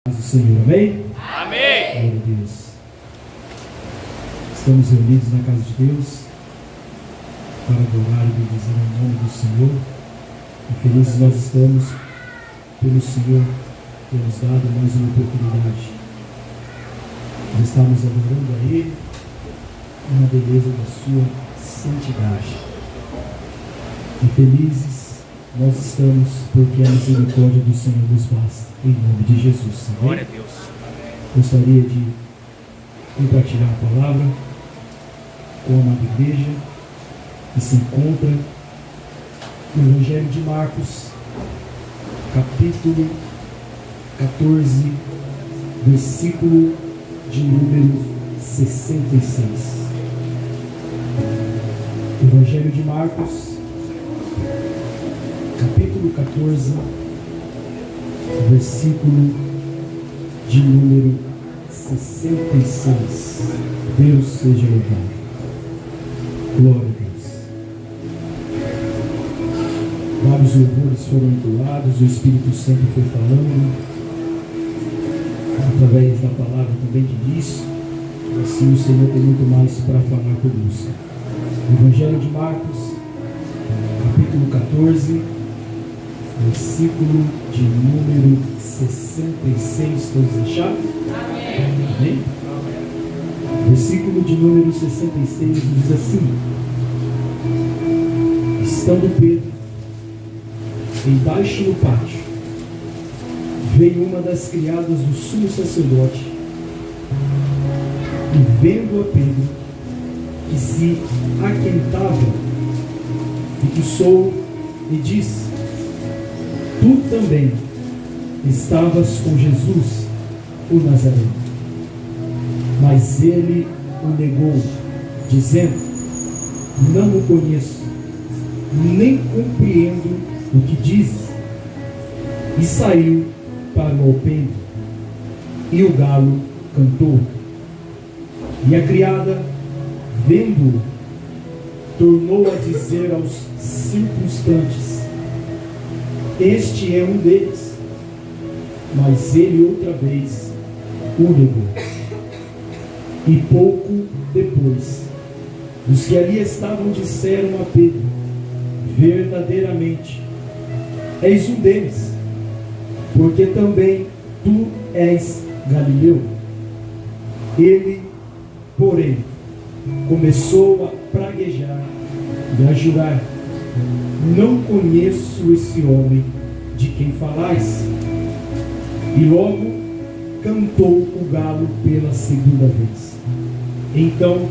Do Senhor, amém? Amém! Glória a Deus. Estamos reunidos na casa de Deus para adorar e bendizer o nome do Senhor. E felizes nós estamos pelo Senhor ter nos dado mais uma oportunidade de estarmos adorando a Ele na beleza da sua santidade. E felizes nós estamos porque a misericórdia do Senhor nos basta. Em nome de Jesus. Amém? Glória a Deus. Gostaria de compartilhar a palavra com a amada igreja que se encontra no Evangelho de Marcos, capítulo 14, versículo de número 66. Evangelho de Marcos, capítulo 14, versículo de número 66. Deus seja louvado. Glória a Deus. Vários louvores foram entoados, o Espírito Santo foi falando através da palavra também de início. Assim o Senhor tem muito mais para falar conosco. Evangelho de Marcos, capítulo 14, versículo de número 66, todos acharam? Amém? Versículo de número 66 diz assim: estando Pedro embaixo no pátio, veio uma das criadas do sumo sacerdote e, vendo a Pedro que se aquentava, fixou e disse: tu também estavas com Jesus, o Nazareno. Mas ele o negou, dizendo: não o conheço, nem compreendo o que dizes. E saiu para o alpendre, e o galo cantou. E a criada, vendo-o, tornou a dizer aos circunstantes: este é um deles. Mas ele outra vez o negou. E pouco depois, os que ali estavam disseram a Pedro: verdadeiramente, és um deles, porque também tu és Galileu. Ele, porém, começou a praguejar e a jurar: não conheço esse homem de quem falais. E logo cantou o galo pela segunda vez. Então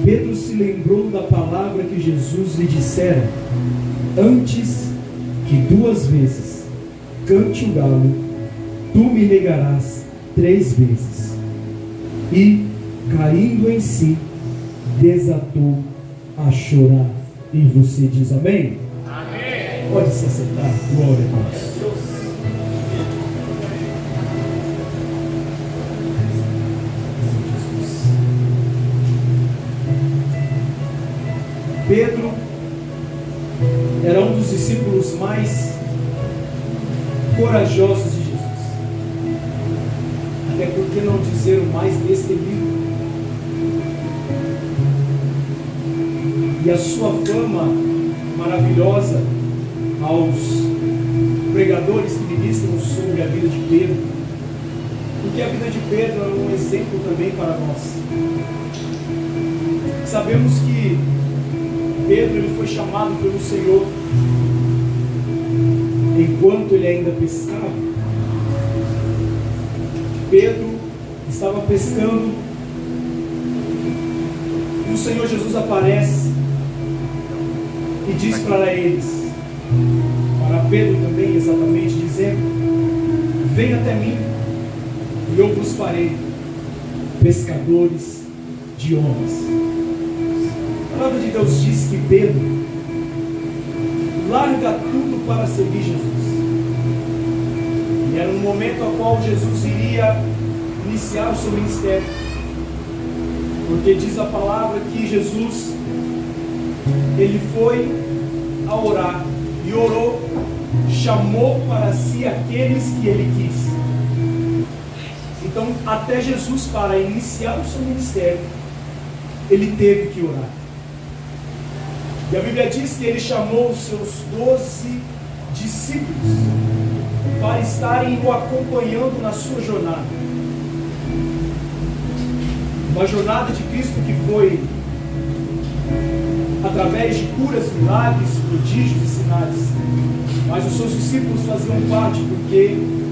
Pedro se lembrou da palavra que Jesus lhe dissera: antes que 2 vezes cante o galo, tu me negarás 3 vezes. E, caindo em si, desatou a chorar. E você diz amém? Amém. Pode se sentar. Glória a Deus. Pedro era um dos discípulos mais corajosos de Jesus. Até por que não dizer o mais destemido? E a sua fama maravilhosa aos pregadores que ministram sobre a vida de Pedro, porque a vida de Pedro é um exemplo também para nós. Sabemos que Pedro ele foi chamado pelo Senhor enquanto ele ainda pescava. Pedro estava pescando e o Senhor Jesus aparece e diz para eles, para Pedro também exatamente, dizendo: vem até mim e eu vos farei pescadores de homens. A palavra de Deus diz que Pedro larga tudo para seguir Jesus. E era no momento ao qual Jesus iria iniciar o seu ministério. Porque diz a palavra que Jesus, ele foi a orar e orou, chamou para si aqueles que ele quis. Então, até Jesus, para iniciar o seu ministério, ele teve que orar. E a Bíblia diz que ele chamou os seus 12 discípulos para estarem o acompanhando na sua jornada. Uma jornada de Cristo que foi através de curas, milagres, prodígios e sinais. Mas os seus discípulos faziam parte porque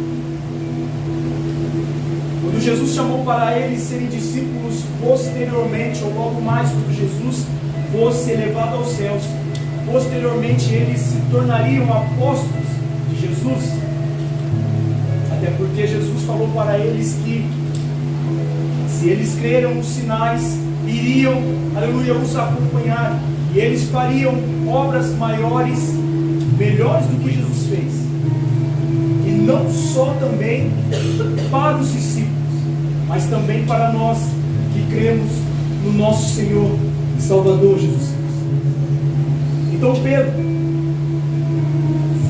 quando Jesus chamou para eles serem discípulos posteriormente, ou logo mais quando Jesus fosse elevado aos céus, posteriormente eles se tornariam apóstolos de Jesus. Até porque Jesus falou para eles que se eles creram nos sinais, iriam, aleluia, os acompanhar, e eles fariam obras maiores, melhores do que Jesus fez. E não só também para os discípulos, mas também para nós que cremos no nosso Senhor e Salvador Jesus Cristo. Então Pedro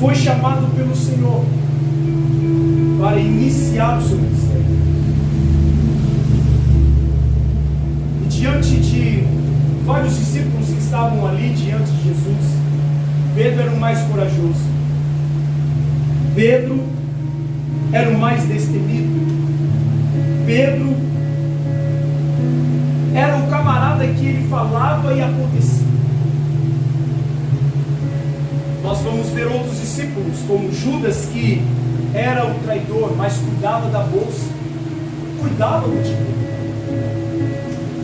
foi chamado pelo Senhor para iniciar o seu ministério. E diante de vários discípulos que estavam ali diante de Jesus, Pedro era o mais corajoso. Pedro era o mais destemido. Pedro era o camarada que ele falava e acontecia. Nós vamos ver outros discípulos, como Judas, que era o traidor, mas cuidava da bolsa, cuidava do dinheiro.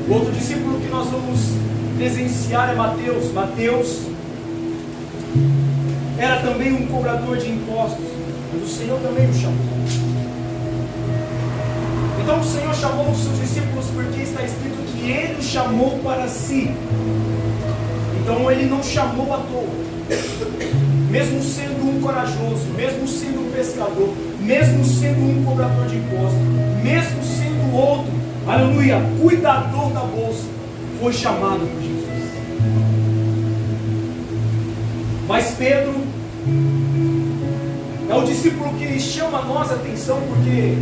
Outro discípulo que nós vamos presenciar é Mateus. Mateus era também um cobrador de impostos, mas o Senhor também o chamou. Então o Senhor chamou os seus discípulos porque está escrito que Ele os chamou para si. Então Ele não chamou à toa. Mesmo sendo um corajoso, mesmo sendo um pescador, mesmo sendo um cobrador de impostos, mesmo sendo outro, aleluia, cuidador da bolsa, foi chamado por Jesus. Mas Pedro é o discípulo que chama a nossa atenção, porque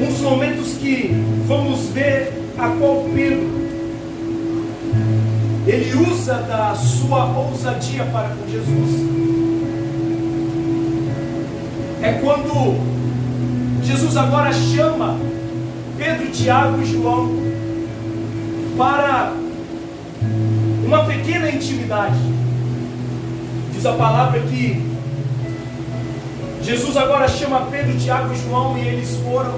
um dos momentos que vamos ver a qual Pedro ele usa da sua ousadia para com Jesus é quando Jesus agora chama Pedro, Tiago e João para uma pequena intimidade. Diz a palavra que Jesus agora chama Pedro, Tiago e João e eles foram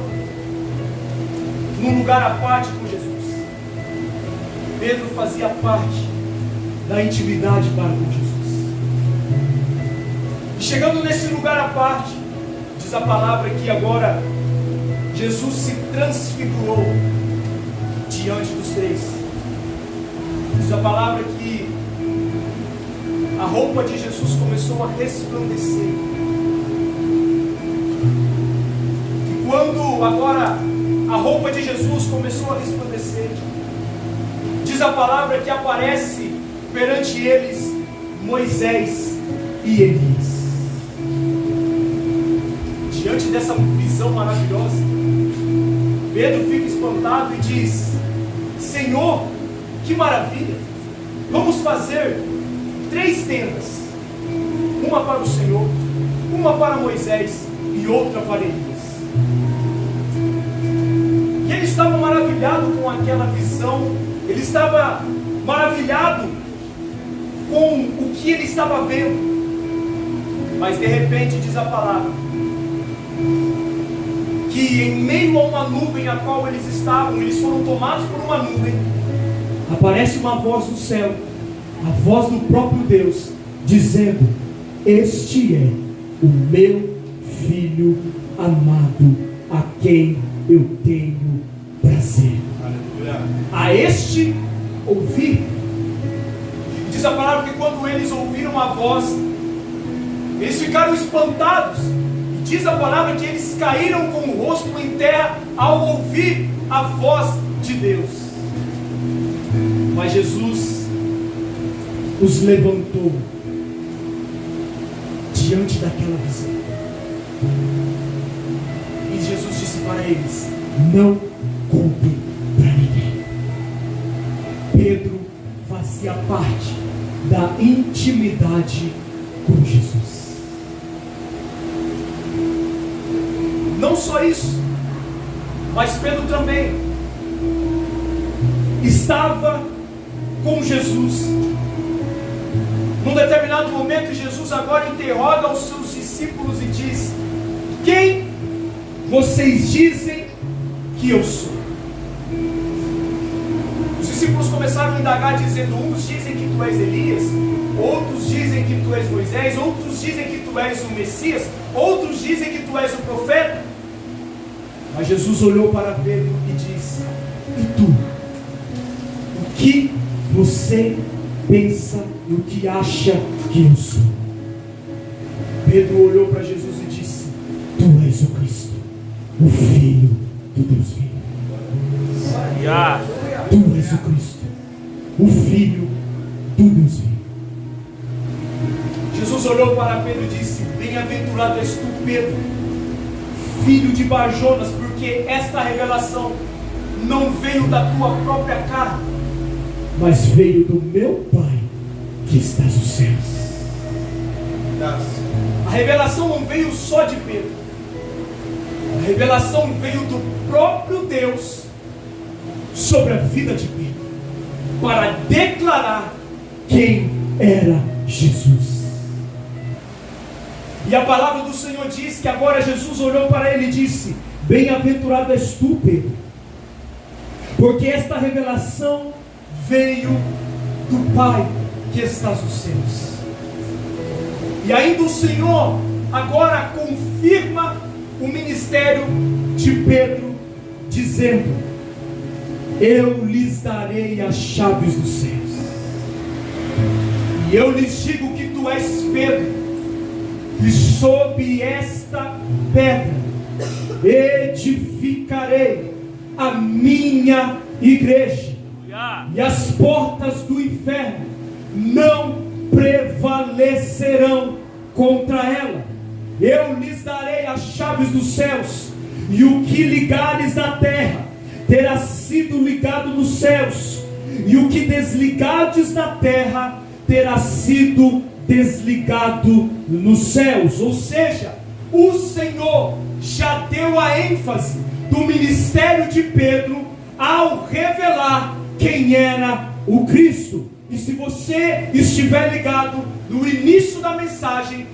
num lugar à parte com Jesus. Pedro fazia parte da intimidade para com Jesus. E chegando nesse lugar à parte, diz a palavra que agora Jesus se transfigurou diante dos três. Diz a palavra que a roupa de Jesus começou a resplandecer. E quando agora a roupa de Jesus começou a resplandecer, diz a palavra que aparece perante eles Moisés e Elias. Diante dessa visão maravilhosa, Pedro fica espantado e diz: Senhor, que maravilha! Vamos fazer 3 tendas, uma para o Senhor, uma para Moisés e outra para Elias. E ele estava maravilhado com aquela visão, ele estava maravilhado com o que ele estava vendo. Mas de repente diz a palavra que em meio a uma nuvem a qual eles estavam, eles foram tomados por uma nuvem, aparece uma voz do céu, a voz do próprio Deus, dizendo: este é o meu Filho amado, a quem eu tenho prazer. Aleluia. A este ouvir. Diz a palavra que quando eles ouviram a voz, eles ficaram espantados. E diz a palavra que eles caíram com o rosto em terra ao ouvir a voz de Deus. Mas Jesus os levantou diante daquela visão. E Jesus eles: não contem para ninguém. Pedro fazia parte da intimidade com Jesus. Não só isso, mas Pedro também estava com Jesus. Num determinado momento, Jesus agora interroga os seus discípulos e diz: quem vocês dizem que eu sou? Os discípulos começaram a indagar, dizendo: uns dizem que tu és Elias, outros dizem que tu és Moisés, outros dizem que tu és o Messias, outros dizem que tu és o profeta. Mas Jesus olhou para Pedro e disse: e tu? O que você pensa e o que acha que eu sou? Pedro olhou para Jesus e disse: tu és o Cristo, o Filho do Deus vivo. Tu és o Cristo, o Filho do Deus vivo. Jesus olhou para Pedro e disse: bem-aventurado és tu, Pedro, filho de Bar-Jonas, porque esta revelação não veio da tua própria carne, mas veio do meu Pai que está nos céus. A revelação não veio só de Pedro, a revelação veio do próprio Deus sobre a vida de Pedro, para declarar quem era Jesus. E a palavra do Senhor diz que agora Jesus olhou para ele e disse: bem-aventurado és tu, Pedro, porque esta revelação veio do Pai que estás nos céus. E ainda o Senhor agora confirma o ministério de Pedro, dizendo: eu lhes darei as chaves dos céus, e eu lhes digo que tu és Pedro, e sob esta pedra edificarei a minha igreja, e as portas do inferno não prevalecerão contra ela. Eu lhes darei as chaves dos céus, e o que ligares na terra terá sido ligado nos céus, e o que desligares na terra terá sido desligado nos céus. Ou seja, o Senhor já deu a ênfase do ministério de Pedro ao revelar quem era o Cristo. E se você estiver ligado no início da mensagem,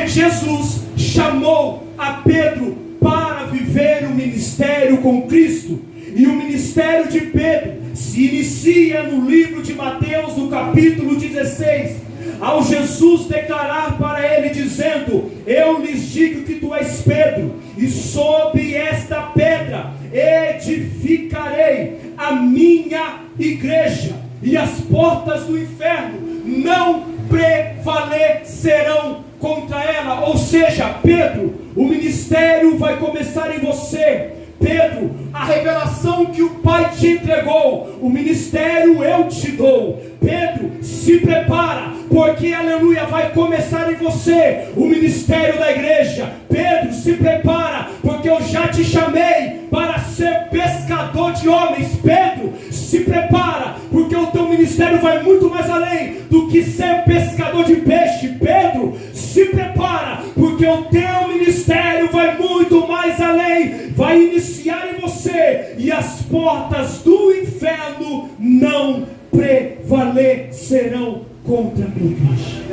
Jesus chamou a Pedro para viver o ministério com Cristo. E o ministério de Pedro se inicia no livro de Mateus, no capítulo 16, ao Jesus declarar para ele, dizendo: eu lhes digo que tu és Pedro, e sob esta pedra edificarei a minha igreja, e as portas do inferno não prevalecerão contra ela. Ou seja, Pedro, o ministério vai começar em você. Pedro, a revelação que o Pai te entregou, o ministério eu te dou. Pedro, se prepara, porque aleluia, vai começar em você o ministério da igreja. Pedro, se prepara, porque eu já te chamei para ser pescador de homens. Pedro, se prepara, porque o teu ministério vai muito mais além do que ser pescador de peixe. Pedro, se prepara, porque o teu ministério vai muito mais além, vai iniciar em você, e as portas do inferno não prevalecerão contra a minha igreja.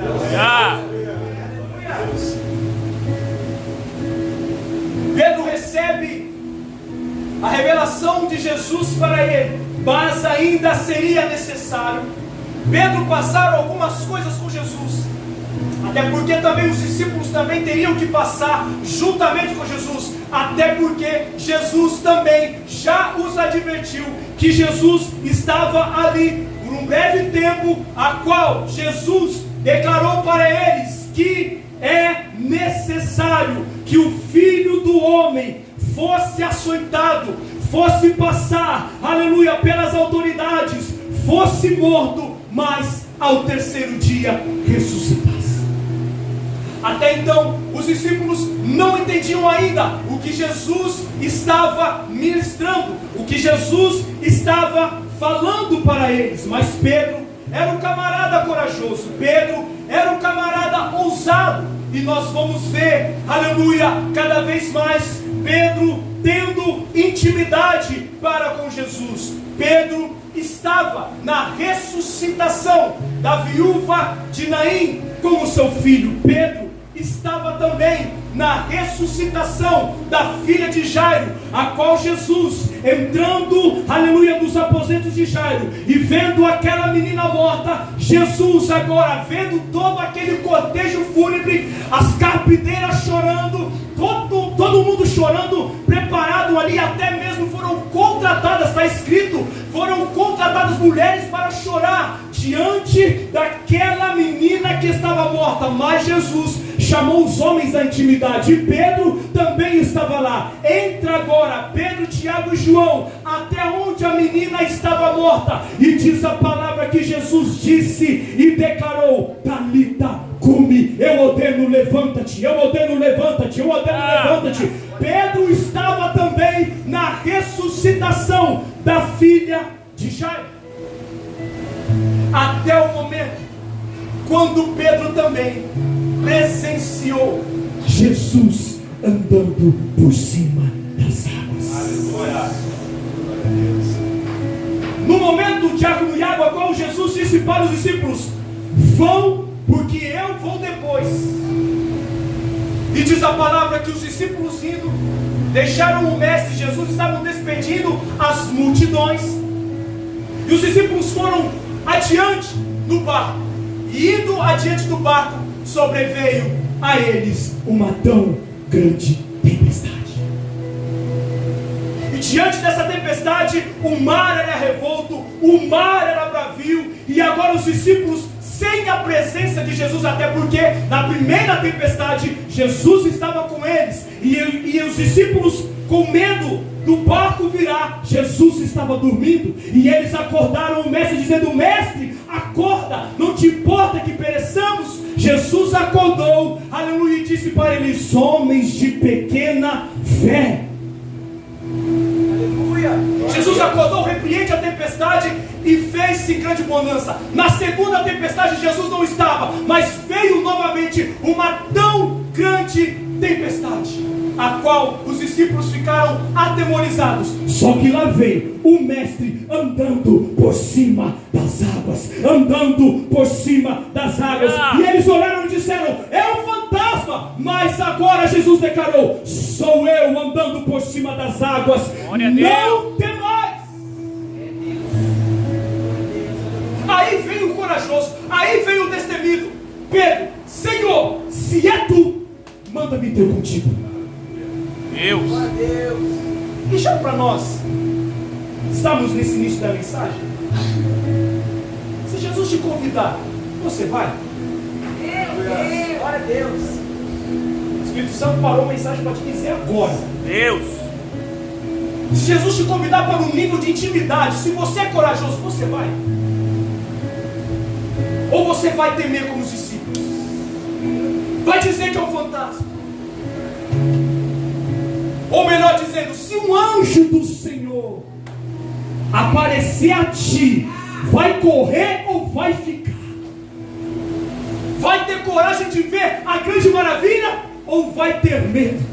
Pedro recebe a revelação de Jesus para ele, mas ainda seria necessário Pedro passar algumas coisas com Jesus, até porque também os discípulos também teriam que passar juntamente com Jesus, até porque Jesus também já os advertiu que Jesus estava ali por um breve tempo, a qual Jesus declarou para eles que é necessário que o Filho do Homem fosse açoitado, fosse passar, aleluia, pelas autoridades, fosse morto, mas ao terceiro dia ressuscitasse. Até então, os discípulos não entendiam ainda o que Jesus estava ministrando, o que Jesus estava falando para eles. Mas Pedro era um camarada corajoso, Pedro era um camarada ousado. E nós vamos ver, aleluia, cada vez mais Pedro tendo intimidade para com Jesus. Pedro estava na ressuscitação da viúva de Naim com o seu filho. Pedro estava também na ressuscitação da filha de Jairo, a qual Jesus, entrando, aleluia, nos aposentos de Jairo e vendo aquela menina morta, Jesus agora vendo todo aquele cortejo fúnebre, as carpideiras chorando, todo mundo chorando, preparado ali, até mesmo foram contratadas, está escrito, foram contratadas mulheres para chorar diante daquela menina que estava morta. Mas Jesus chamou os homens da intimidade, e Pedro também estava lá. Entra agora Pedro, Tiago e João até onde a menina estava morta, e diz a palavra que Jesus disse e declarou: Talita cumi, eu ordeno, levanta-te, eu ordeno, levanta-te, eu ordeno, levanta-te. Pedro estava também na ressuscitação da filha de Jairo, até o momento quando Pedro também presenciou Jesus andando por cima das águas. Aleluia. No momento, Diácono Iago, a qual Jesus disse para os discípulos: vão, porque eu vou depois. E diz a palavra que os discípulos indo, deixaram o mestre Jesus, estavam despedindo as multidões, e os discípulos foram adiante do barco, e indo adiante do barco, sobreveio a eles uma tão grande tempestade. E diante dessa tempestade, o mar era revolto, o mar era bravio, e agora os discípulos sem a presença de Jesus, até porque na primeira tempestade Jesus estava com eles, e os discípulos com medo do barco virar, Jesus estava dormindo, e eles acordaram o mestre dizendo: mestre, acorda, não te importa que pereçamos? Jesus acordou, aleluia, e disse para eles: homens de pequena fé. Aleluia. Jesus acordou, repreende a tempestade e fez-se grande bonança. Na segunda tempestade Jesus não estava, mas veio novamente uma tão grande tempestade, a qual os discípulos ficaram atemorizados. Só que lá veio o mestre andando por cima das águas, andando por cima das águas, e eles olharam e disseram: é um fantasma. Mas agora Jesus declarou: sou eu andando por cima das águas, não temais. Aí veio o corajoso, aí veio o destemido: Pedro, Senhor, se é tu, manda-me ter contigo. Deus. E já para nós, estamos nesse início da mensagem. Se Jesus te convidar, você vai? Glória a Deus. O Espírito Santo parou a mensagem para te dizer agora. Deus. Se Jesus te convidar para um nível de intimidade, se você é corajoso, você vai? Ou você vai temer como os discípulos? Vai dizer que é um fantasma? Ou melhor dizendo, se um anjo do Senhor aparecer a ti, vai correr ou vai ficar? Vai ter coragem de ver a grande maravilha ou vai ter medo?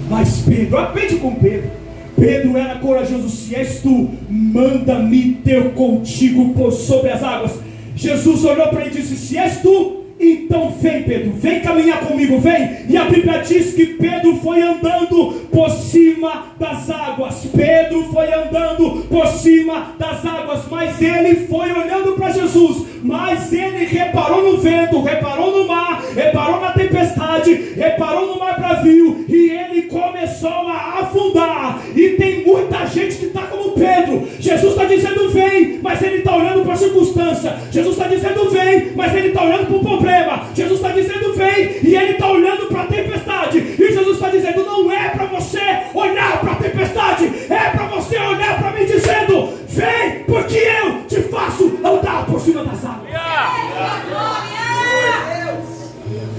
Mas Pedro, aprende com Pedro. Pedro era corajoso: se és tu, manda-me ter contigo por sobre as águas. Jesus olhou para ele e disse: se és tu, então vem, Pedro, vem caminhar comigo, vem. E a Bíblia diz que Pedro foi andando por cima das águas. Pedro foi andando por cima das águas, mas ele foi olhando para Jesus. Mas ele reparou no vento, reparou no mar, reparou na tempestade, reparou no mar bravio, e ele começou a afundar. E tem muita gente que está como Pedro. Jesus está dizendo vem, mas ele está olhando para a circunstância. Jesus está dizendo vem, mas ele está olhando para o problema. Jesus está dizendo vem, e ele está olhando para a tempestade. E Jesus está dizendo: não é para você olhar para a tempestade, é para você olhar para mim dizendo: vem, porque eu te faço andar por cima das águas. Yeah.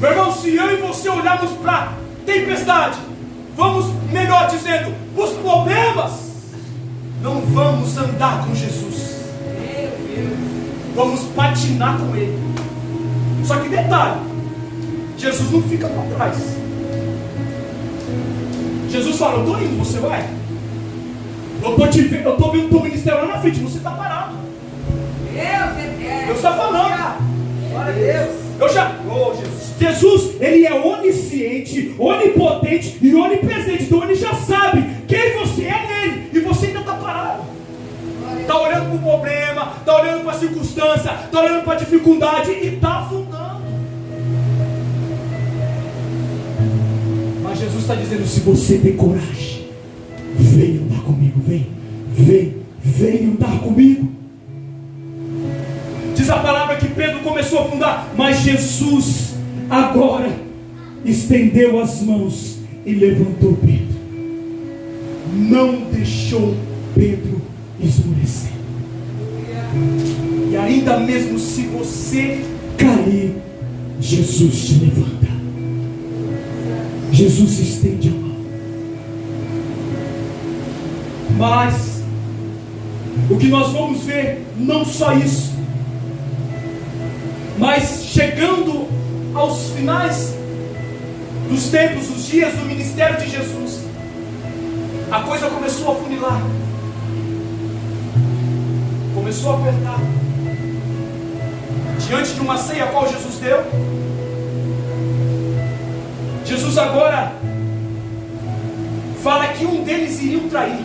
Meu irmão, se tempestade, vamos, melhor dizendo, os problemas, não vamos andar com Jesus. Vamos patinar com Ele. Só que detalhe, Jesus não fica para trás. Jesus fala: eu estou indo, você vai? Eu estou vendo o teu ministério lá na frente, você está parado. Deus está falando. Glória a Deus. Jesus, Ele é onisciente, onipotente e onipresente. Então Ele já sabe quem você é nele. E você ainda está parado. Está olhando para o problema, está olhando para a circunstância, está olhando para a dificuldade e está afundando. Mas Jesus está dizendo: se você tem coragem, vem andar comigo, vem andar comigo. Diz a palavra que Pedro começou a afundar, mas Jesus agora estendeu as mãos e levantou Pedro. Não deixou Pedro esmorecer. E ainda mesmo se você cair, Jesus te levanta. Jesus estende a mão. Mas o que nós vamos ver, não só isso, mas chegando aos finais dos tempos, os dias do ministério de Jesus, a coisa começou a funilar, começou a apertar. Diante de uma ceia a qual Jesus deu, Jesus agora fala que um deles iria o trair.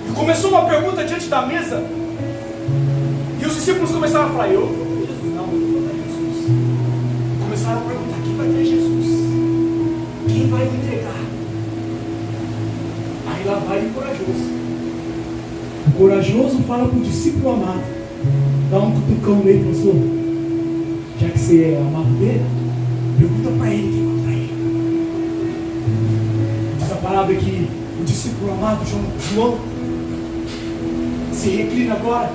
E começou uma pergunta diante da mesa, e os discípulos começaram a falar: eu não Jesus, não, eu vou trair Jesus. Começaram a perguntar: quem vai trair Jesus? Quem vai me entregar? Aí lá vai o corajoso. O corajoso fala para o discípulo amado, dá um cutucão nele e fala: já que você é amado dele, pergunta para ele quem vai trair. Diz a palavra que o discípulo amado, João, se reclina agora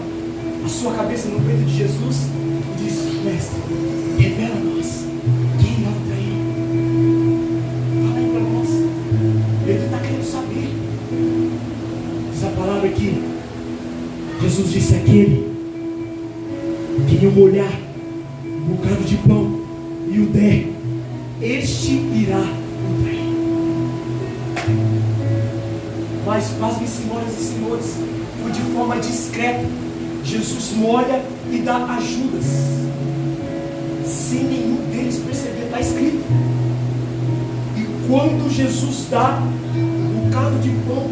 a sua cabeça no peito de Jesus e diz: mestre, revela a nós quem é o trair. Fala aí para nós. Ele está querendo saber. Diz a palavra que Jesus disse: aquele que eu molhar um bocado de pão e o der, este irá o trair. Mas, pasmem, senhoras e senhores, foi de forma discreta. Jesus molha e dá ajudas, sem nenhum deles perceber. Está escrito. E quando Jesus dá um bocado de pão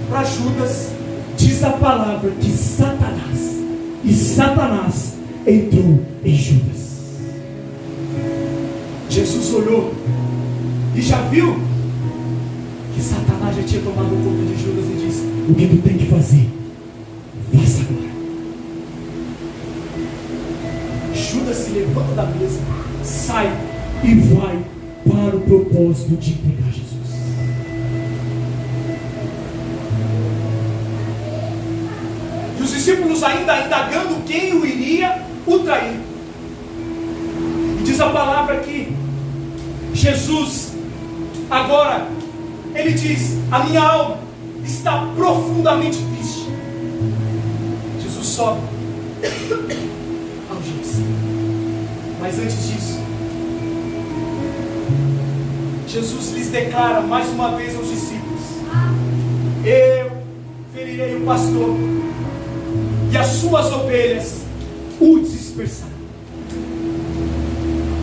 para Judas, diz a palavra que Satanás entrou em Judas. Jesus olhou e já viu que Satanás já tinha tomado conta de Judas e disse: o que tu tem que fazer, faça agora. Judas se levanta da mesa, sai e vai para o propósito de entregar Jesus. E os discípulos ainda indagando quem o iria o trair. E diz a palavra que Jesus agora, ele diz: a minha alma está profundamente triste. Jesus sobe ao Getsemane. Mas antes disso, Jesus lhes declara mais uma vez aos discípulos: eu ferirei o pastor, e as suas ovelhas o dispersarão.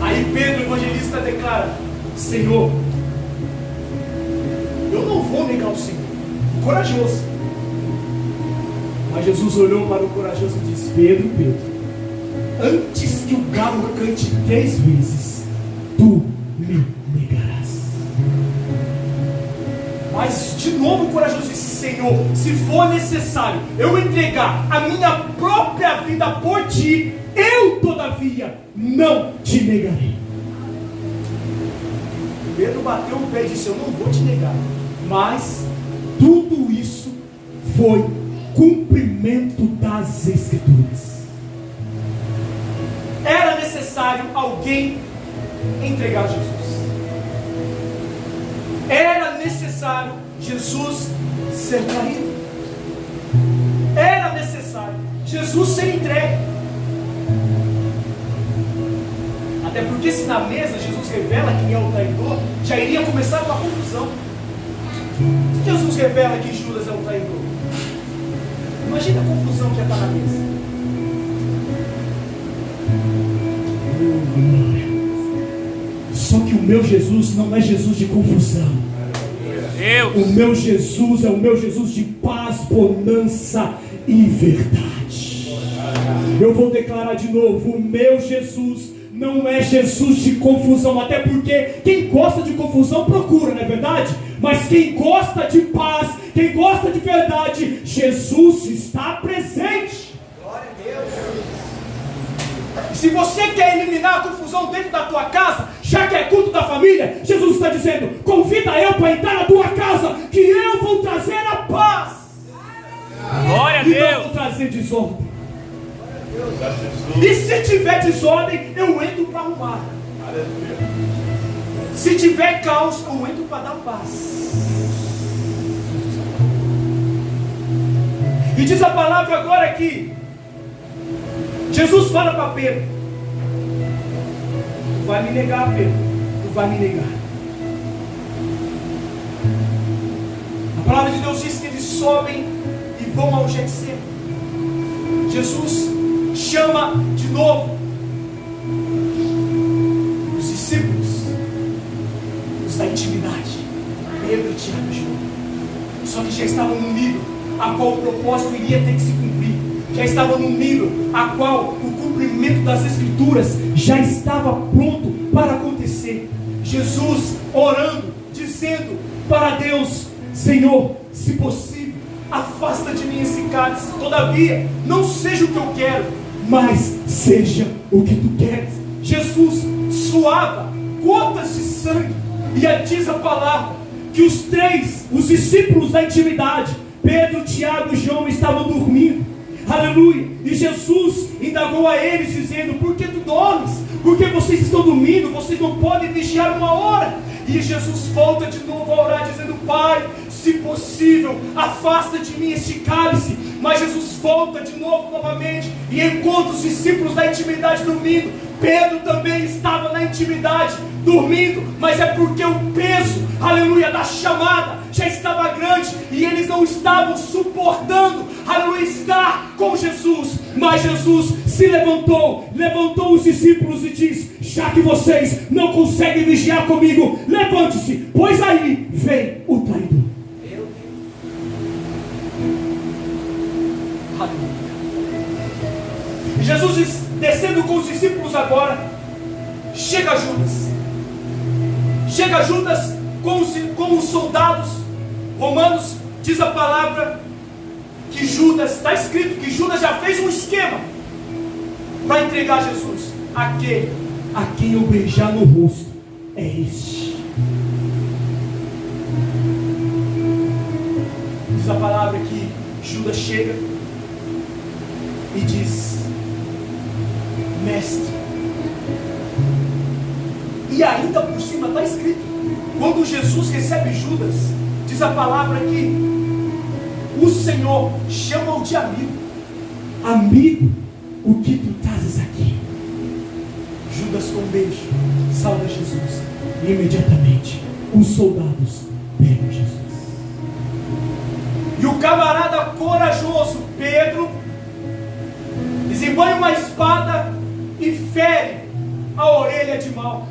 Aí Pedro, evangelista, declara: Senhor, eu não vou negar o Senhor. O corajoso. Mas Jesus olhou para o corajoso e disse: Pedro, antes que o galo cante 3 vezes, tu me negarás. Mas de novo o corajoso disse: Senhor, se for necessário eu entregar a minha própria vida por ti, eu todavia não te negarei. Pedro bateu o pé e disse: eu não vou te negar. Mas tudo isso foi cumprimento das Escrituras. Era necessário alguém entregar Jesus. Era necessário Jesus ser traído. Era necessário Jesus ser entregue. Até porque se na mesa Jesus revela quem é o traidor, já iria começar uma confusão. Se Jesus revela que Judas é o traidor, imagina a confusão que ia estar na mesa. Só que o meu Jesus não é Jesus de confusão. Deus. O meu Jesus é o meu Jesus de paz, bonança e verdade. Eu vou declarar de novo: o meu Jesus não é Jesus de confusão. Até porque quem gosta de confusão procura, não é verdade? Mas quem gosta de paz, quem gosta de verdade, Jesus está presente. Glória a Deus. Se você quer eliminar a confusão dentro da tua casa, já que é culto da família, Jesus está dizendo: convida eu para entrar na tua casa, que eu vou trazer a paz. Glória a E Deus. não vou trazer desordem. E se tiver desordem, eu entro para arrumar. Se tiver caos, eu entro para dar paz. E diz a palavra agora que Jesus fala para Pedro: tu vai me negar, Pedro, tu vai me negar. A palavra de Deus diz que eles sobem e vão ao Getsemane. Jesus chama de novo os discípulos, os da intimidade, Pedro, Tiago e João. Só que já estavam num nível a qual o propósito iria ter que se cumprir. Já estavam num nível a qual o cumprimento das Escrituras já estava pronto para acontecer. Jesus orando, dizendo para Deus: Senhor, se possível, afasta de mim esse cálice, todavia, não seja o que eu quero, mas seja o que tu queres. Jesus suava gotas de sangue, e diz a palavra que os discípulos da intimidade, Pedro, Tiago e João, estavam dormindo. Aleluia. E Jesus indagou a eles dizendo: por que tu dormes? Porque vocês estão dormindo, vocês não podem vigiar uma hora. E Jesus volta de novo a orar dizendo: Pai, se possível, afasta de mim este cálice. Mas Jesus volta de novo novamente e encontra os discípulos da intimidade dormindo. Pedro também estava na intimidade dormindo, mas é porque o peso, aleluia, da chamada já estava grande e eles não estavam suportando, aleluia, estar com Jesus. Mas Jesus se levantou os discípulos e diz: já que vocês não conseguem vigiar comigo, levante-se, pois aí vem o traidor. Jesus descendo com os discípulos agora, chega Judas com os soldados romanos. Diz a palavra que Judas, está escrito que Judas já fez um esquema para entregar Jesus. A quem eu beijar no rosto é este. Diz a palavra que Judas chega e diz: mestre. E ainda por cima está escrito, quando Jesus recebe Judas, diz a palavra que o Senhor chama-o de amigo. Amigo, o que tu trazes aqui? Judas com um beijo salva Jesus, e imediatamente os soldados pegam Jesus. E o camarada corajoso Pedro desembanha uma espada e fere a orelha de Malco.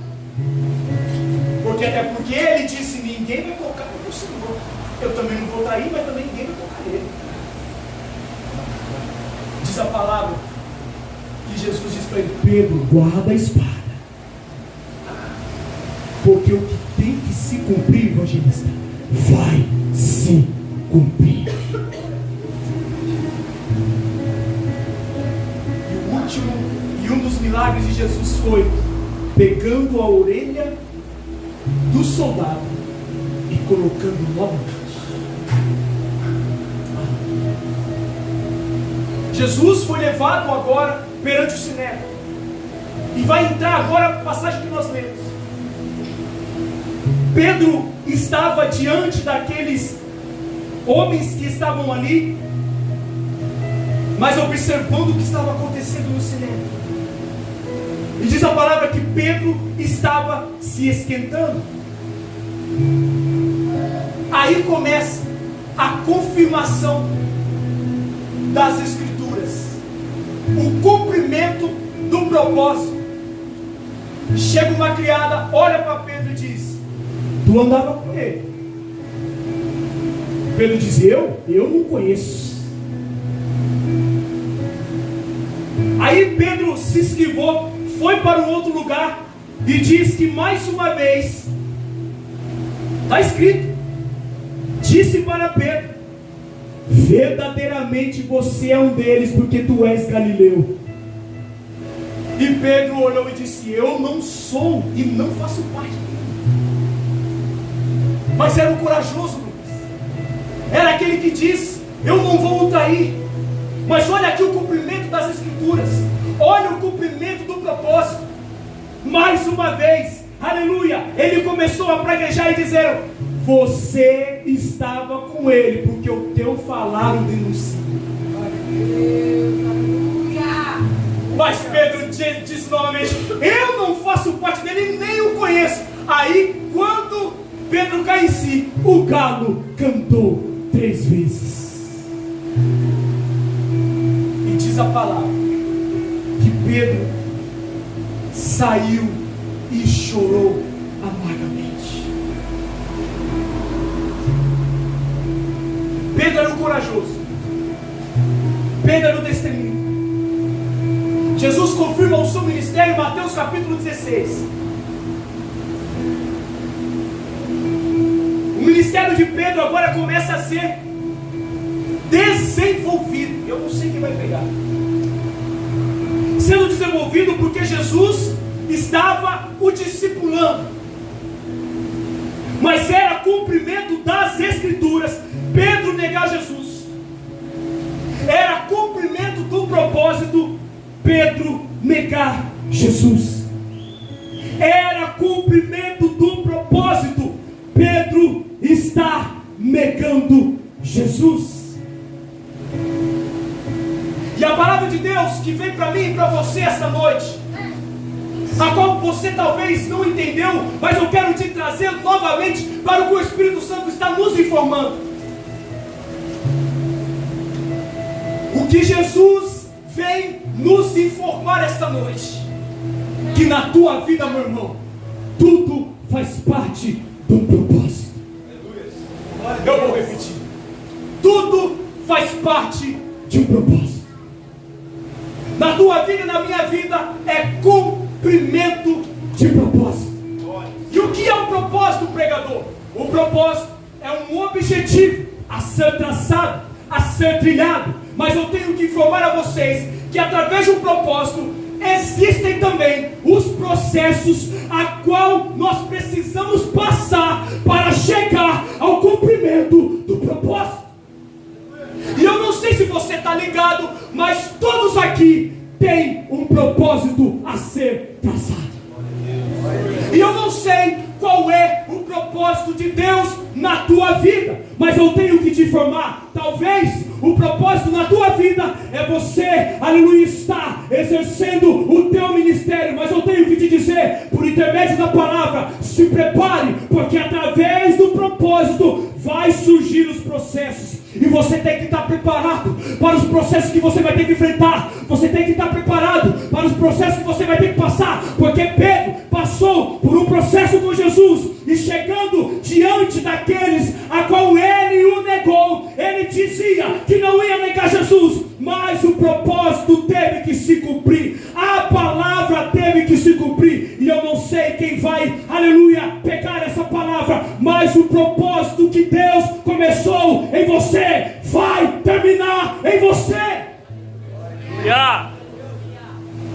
Até porque ele disse: ninguém vai tocar no meu Senhor. Eu também não vou trair, mas também ninguém vai tocar nele. Diz a palavra que Jesus diz para ele: Pedro, guarda a espada, porque o que tem que se cumprir, evangelista, vai se cumprir. E um dos milagres de Jesus foi pegando a orelha do soldado e colocando novamente. Jesus foi levado agora perante o Sinédrio e vai entrar agora a passagem que nós lemos. Pedro estava diante daqueles homens que estavam ali, mas observando o que estava acontecendo no cinema. E diz a palavra que Pedro estava se esquentando. Aí começa a confirmação das Escrituras, o cumprimento do propósito. Chega uma criada, olha para Pedro e diz: tu andava com ele. Pedro diz: eu não conheço. Aí Pedro se esquivou, foi para um outro lugar e diz que mais uma vez, está escrito, disse para Pedro: verdadeiramente você é um deles, porque tu és Galileu. E Pedro olhou e disse: eu não sou e não faço parte dele. Mas era o corajoso, Lucas. Era aquele que diz: eu não vou o trair. Mas olha aqui o cumprimento das Escrituras, olha o cumprimento do propósito. Mais uma vez, aleluia, ele começou a praguejar e dizer: você estava com ele, porque o teu falar o denuncia. Mas Pedro disse novamente: eu não faço parte dele, nem o conheço. Aí, quando Pedro cai em si, o galo cantou 3 vezes. E diz a palavra que Pedro saiu e chorou amargamente. Pedro era o corajoso, Pedro era o destemido. Jesus confirma o seu ministério em Mateus capítulo 16. O ministério de Pedro agora começa a ser desenvolvido. Eu não sei quem vai pegar. Sendo desenvolvido porque Jesus estava o discipulando. Mas era cumprimento das Escrituras Pedro negar Jesus. Era cumprimento do propósito Pedro negar Jesus. Era cumprimento do propósito Pedro está negando Jesus. E a palavra de Deus que vem para mim e para você esta noite, a qual você talvez não entendeu, mas eu quero te trazer novamente para o que o Espírito Santo está nos informando. O que Jesus vem nos informar esta noite, que na tua vida, meu irmão, tudo faz parte do propósito. Eu vou repetir: tudo faz parte de um propósito. Na tua vida e na minha vida é cumprimento de propósito. E o que é o propósito, pregador? O propósito é um objetivo a ser traçado, a ser trilhado. Mas eu tenho que informar a vocês que através de um propósito existem também os processos a qual nós precisamos passar para chegar ao cumprimento do propósito. E eu não sei se você está ligado, mas todos aqui têm um propósito a ser traçado. E eu não sei qual é o propósito de Deus na tua vida, mas eu tenho que te informar. Talvez o propósito na tua vida é você, aleluia, estar exercendo o teu ministério. Mas eu tenho que te dizer, por intermédio da palavra, se prepare, porque através do propósito vai surgir os processos. E você tem que estar preparado para os processos que você vai ter que enfrentar. Você tem que estar preparado para os processos que você vai ter que passar. Porque Pedro passou por um processo com Jesus. E chegando diante daqueles a qual ele o negou, ele dizia que não ia negar Jesus. Mas o propósito teve que se cumprir. A palavra teve que se cumprir. E eu não sei quem vai, aleluia, pegar essa palavra. Mas o propósito que Deus começou em você vai terminar em você.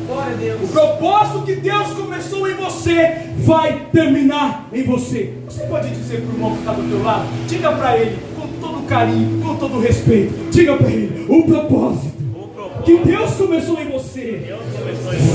Glória a Deus. O propósito que Deus começou em você vai terminar em você. Você pode dizer para o irmão que está do teu lado, diga para ele com todo carinho, com todo respeito, diga para ele: o propósito que Deus começou em você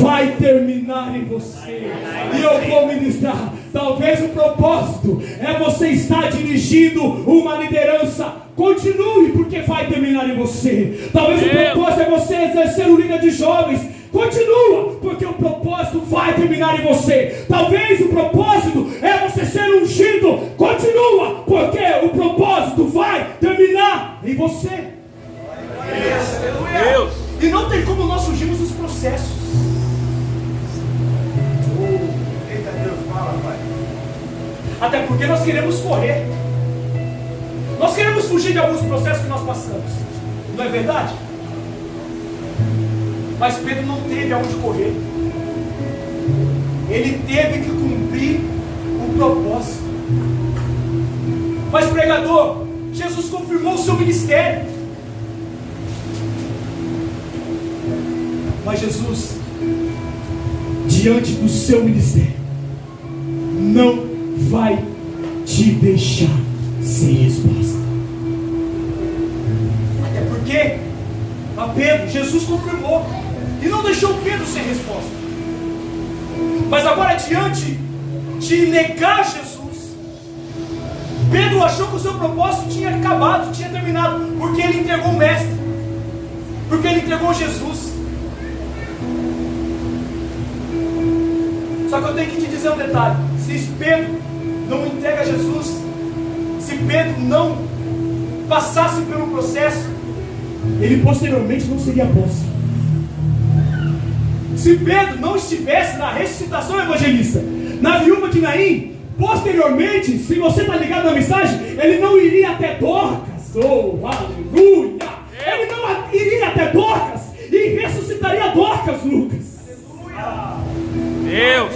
vai terminar em você. E eu vou ministrar. Talvez o propósito é você estar dirigindo uma liderança. Continue, porque vai terminar em você. Talvez o propósito é você exercer o líder de jovens. Continua, porque o propósito vai terminar em você. Talvez o propósito é você ser ungido. Continua, porque o propósito vai terminar em você. Deus. E não tem como nós fugirmos dos processos. Eita Deus, fala, Pai. Até porque nós queremos correr. Nós queremos fugir de alguns processos que nós passamos. Não é verdade? Mas Pedro não teve aonde correr. Ele teve que cumprir o propósito. Mas pregador, Jesus confirmou o seu ministério. Mas Jesus, diante do seu ministério, não vai te deixar sem resposta. Até porque a Pedro, Jesus confirmou e não deixou Pedro sem resposta. Mas agora, diante de negar Jesus, Pedro achou que o seu propósito tinha acabado, tinha terminado, porque ele entregou o Mestre, porque ele entregou Jesus. Só que eu tenho que te dizer um detalhe: se Pedro não entrega Jesus, se Pedro não passasse pelo processo, ele posteriormente não seria apóstolo. Se Pedro não estivesse na ressuscitação evangelista, na viúva de Naim, posteriormente, se você está ligado na mensagem, ele não iria até Dorcas. Oh, aleluia! Ele não iria até Dorcas e ressuscitaria Dorcas, Lucas. Deus.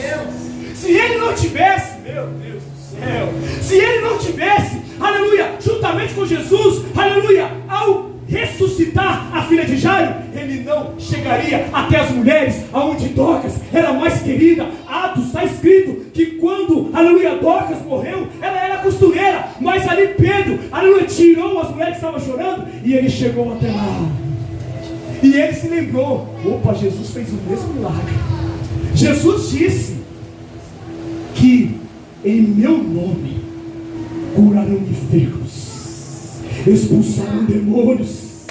Se ele não tivesse, meu Deus do céu, se ele não tivesse, aleluia, juntamente com Jesus, aleluia, ao ressuscitar a filha de Jairo, ele não chegaria até as mulheres, aonde Dorcas era mais querida. Atos está escrito que quando, aleluia, Dorcas morreu, ela era costureira, mas ali Pedro, aleluia, tirou as mulheres que estavam chorando e ele chegou até lá. E ele se lembrou: opa, Jesus fez o mesmo milagre. Jesus disse que em meu nome curarão enfermos, expulsarão demônios,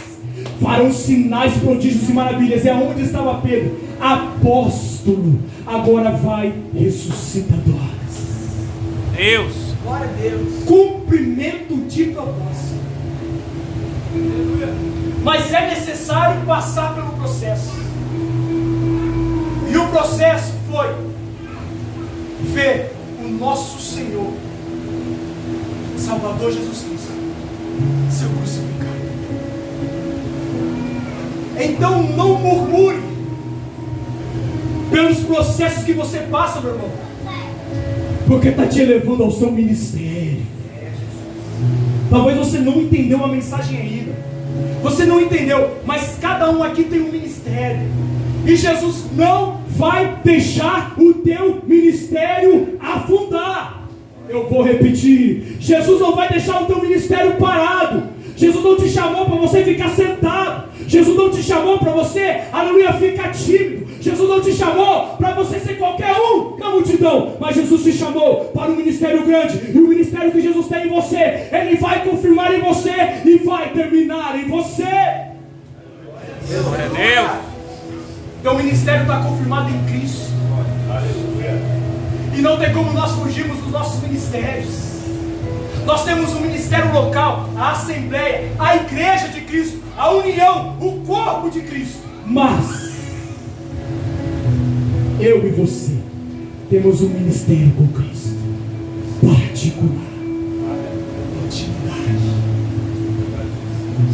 farão sinais, prodígios e maravilhas. É onde estava Pedro, apóstolo, agora vai ressuscitador. Deus. Glória a Deus. Cumprimento de propósito. Mas é necessário passar pelo processo. E o processo foi ver o nosso Senhor, Salvador Jesus Cristo, ser crucificado. Então não murmure pelos processos que você passa, meu irmão, porque está te elevando ao seu ministério. Talvez você não entendeu a mensagem ainda, você não entendeu, mas cada um aqui tem um ministério. E Jesus não vai deixar o teu ministério afundar. Eu vou repetir: Jesus não vai deixar o teu ministério parado. Jesus não te chamou para você ficar sentado. Jesus não te chamou para você, aleluia, ficar tímido. Jesus não te chamou para você ser qualquer um na multidão. Mas Jesus te chamou para um ministério grande. E o ministério que Jesus tem em você, Ele vai confirmar em você e vai terminar em você. Glória a Deus. Teu ministério está confirmado em Cristo. Aleluia. E não tem como nós fugirmos dos nossos ministérios. Nós temos um ministério local, a Assembleia, a Igreja de Cristo, a união, o corpo de Cristo. Mas eu e você temos um ministério com Cristo particular, intimidade.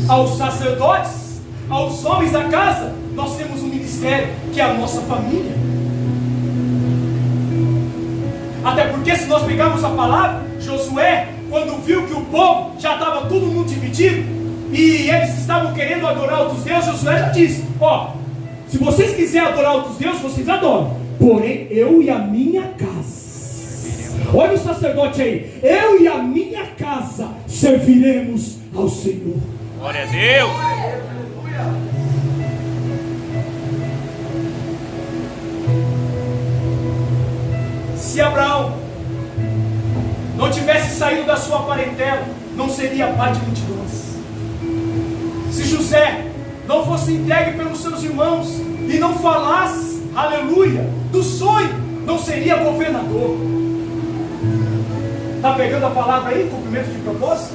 Aos sacerdotes, aos homens da casa, nós temos um ministério que é a nossa família. Até porque, se nós pegarmos a palavra, Josué, quando viu que o povo já estava todo mundo dividido e eles estavam querendo adorar outros deuses, Josué já disse: ó, se vocês quiserem adorar outros deuses, vocês adoram, porém eu e a minha casa, olha o sacerdote aí, eu e a minha casa serviremos ao Senhor. Glória a Deus. Se Abraão não tivesse saído da sua parentela, não seria pai de multidões. Se José não fosse entregue pelos seus irmãos e não falasse, aleluia, do sonho, não seria governador. Está pegando a palavra aí, cumprimento de propósito?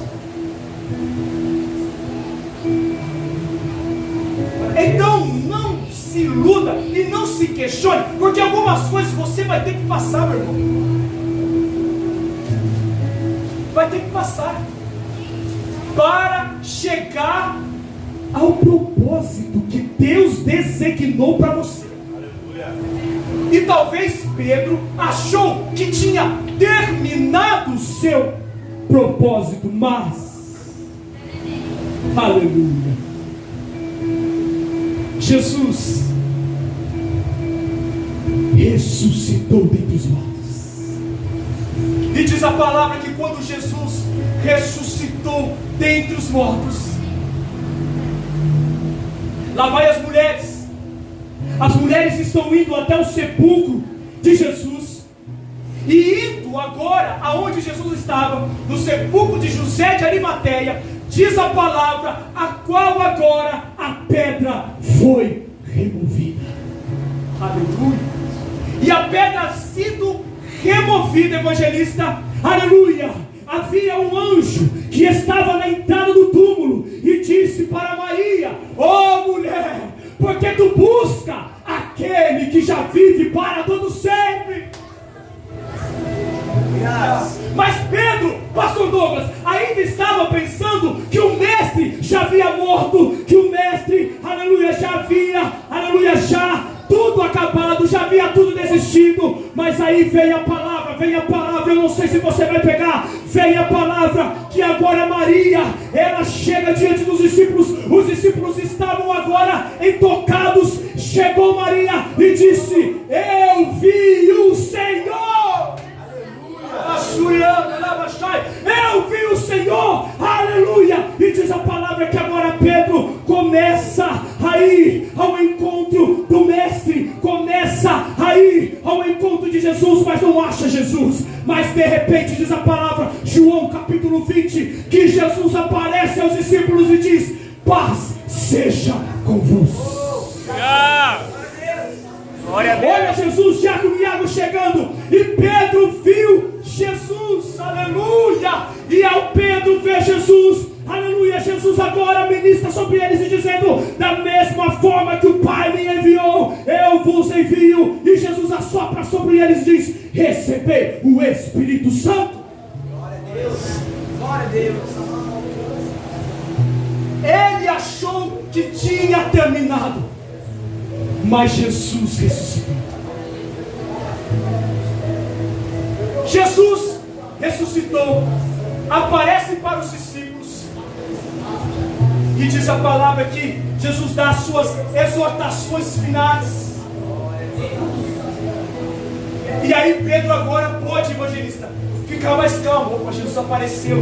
Então não se iluda e não se questione, porque algumas coisas você vai ter que passar, meu irmão. Vai ter que passar para chegar ao propósito que Deus designou para você. E talvez Pedro achou que tinha terminado o seu propósito, mas aleluia, Jesus ressuscitou dentre os mortos. E diz a palavra que quando Jesus ressuscitou dentre os mortos, lá vai as mulheres. As mulheres estão indo até o sepulcro de Jesus. E indo agora aonde Jesus estava, no sepulcro de José de Arimateia, diz a palavra, a qual agora a pedra foi removida. Aleluia. E a pedra sido removida, evangelista, aleluia, havia um anjo que estava na entrada do túmulo e disse para Maria: ó mulher, porque tu busca aquele que já vive para todo sempre. Mas Pedro, pastor Douglas, ainda estava pensando que o mestre já havia morto, que o mestre, aleluia, já havia, aleluia, já tudo acabado, já havia tudo desistido. Mas aí veio a palavra, eu não sei se você vai pegar, veio a palavra que agora Maria, ela chega diante dos discípulos, os discípulos estavam agora intocados. Chegou Maria e disse: eu vi o Senhor. Eu vi o Senhor, aleluia. E diz a palavra que agora Pedro começa a ir ao encontro do mestre, começa a ir ao encontro de Jesus, mas não acha Jesus. Mas de repente diz a palavra, João capítulo 20, que Jesus aparece aos discípulos e diz: paz seja convosco. Glória a Deus. Olha Jesus, Tiago e Iago chegando, e Pedro viu Jesus, aleluia. E ao Pedro ver Jesus, aleluia, Jesus agora ministra sobre eles e dizendo: da mesma forma que o Pai me enviou, eu vos envio. E Jesus assopra sobre eles e diz: recebei o Espírito Santo. Glória a Deus. Glória a Deus. Ele achou que tinha terminado, mas Jesus ressuscitou. Jesus ressuscitou, aparece para os discípulos e diz a palavra que Jesus dá as suas exortações finais. E aí Pedro agora pode, evangelista, ficar mais calmo. Opa, Jesus apareceu.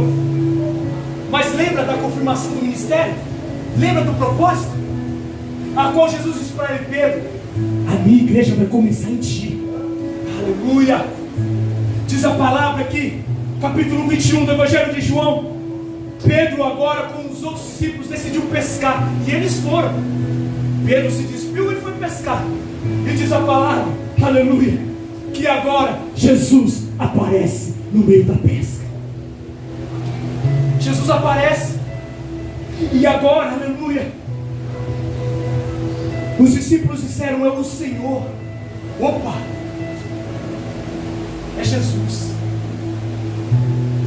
Mas lembra da confirmação do ministério? Lembra do propósito? A qual Jesus disse para ele: Pedro, a minha igreja vai começar em ti. Aleluia. Diz a palavra aqui, capítulo 21 do Evangelho de João, Pedro agora com os outros discípulos decidiu pescar, e eles foram. Pedro se despiu e foi pescar. E diz a palavra, aleluia, que agora Jesus aparece no meio da pesca. Jesus aparece, e agora, aleluia, os discípulos disseram: é o Senhor. Opa, é Jesus.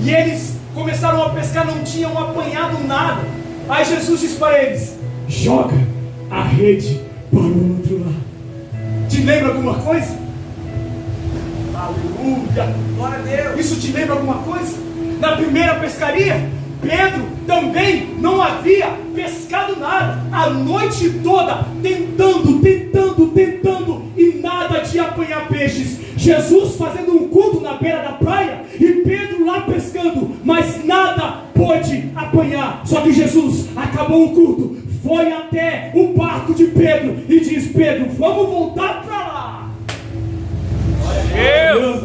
E eles começaram a pescar, não tinham apanhado nada. Aí Jesus disse para eles: joga a rede para o outro lado. Te lembra alguma coisa? Aleluia, glória a Deus. Isso te lembra alguma coisa? Na primeira pescaria, Pedro também não havia pescado nada, a noite toda tentando, e nada de apanhar peixes. Jesus fazendo um culto na beira da praia e Pedro lá pescando, mas nada pôde apanhar. Só que Jesus acabou o culto, foi até o barco de Pedro e diz: Pedro, vamos voltar para lá. Deus.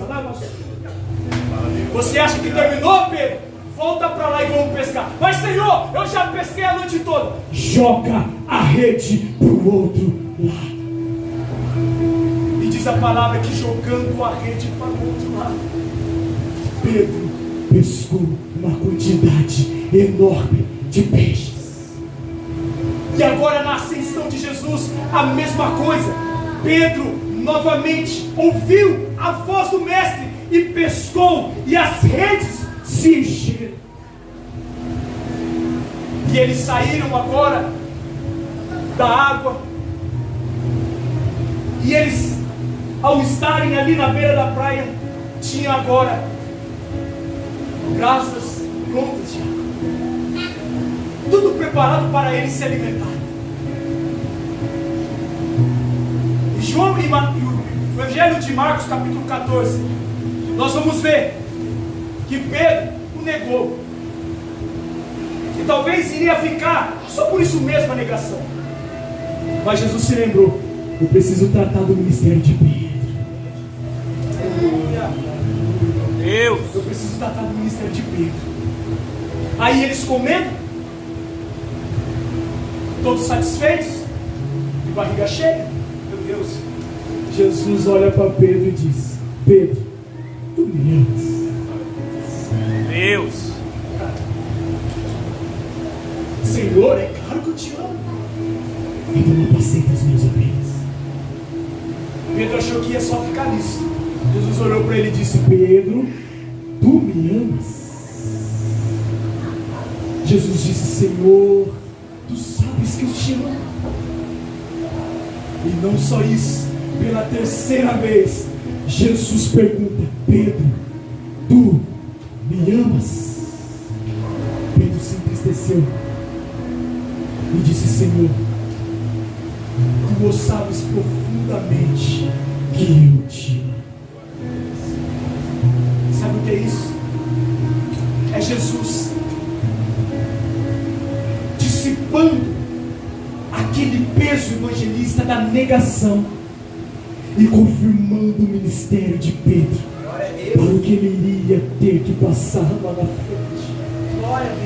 Você acha que terminou, Pedro? Volta para lá e vamos pescar. Mas Senhor, eu já pesquei a noite toda. Joga a rede para o outro lado. E diz a palavra que jogando a rede para o outro lado, Pedro pescou uma quantidade enorme de peixes. E agora na ascensão de Jesus, a mesma coisa. Pedro novamente ouviu a voz do mestre e pescou, e as redes se encheram. E eles saíram agora da água, e eles, ao estarem ali na beira da praia, tinham agora brasas prontas já, tudo preparado para eles se alimentarem. E João e o Evangelho de Marcos, capítulo 14, nós vamos ver que Pedro o negou, e talvez iria ficar só por isso mesmo a negação. Mas Jesus se lembrou: eu preciso tratar do ministério de Pedro. Deus, eu preciso tratar do ministério de Pedro. Aí eles comendo, todos satisfeitos, de barriga cheia. Meu Deus, Jesus olha para Pedro e diz: Pedro, tu me amas? Deus, Senhor, é claro que eu te amo. Então não apacenta as minhas ovelhas. Pedro achou que ia só ficar nisso. Jesus olhou para ele e disse: Pedro, tu me amas? Jesus disse: Senhor, tu sabes que eu te amo. E não só isso, pela terceira vez, Jesus pergunta: Pedro, tu me amas? Pedro se entristeceu e disse: Senhor, tu o sabes profundamente que eu te amo. Sabe o que é isso? É Jesus dissipando aquele peso evangelista da negação e confirmando o ministério de Pedro para o que ele iria ter que passar lá na frente.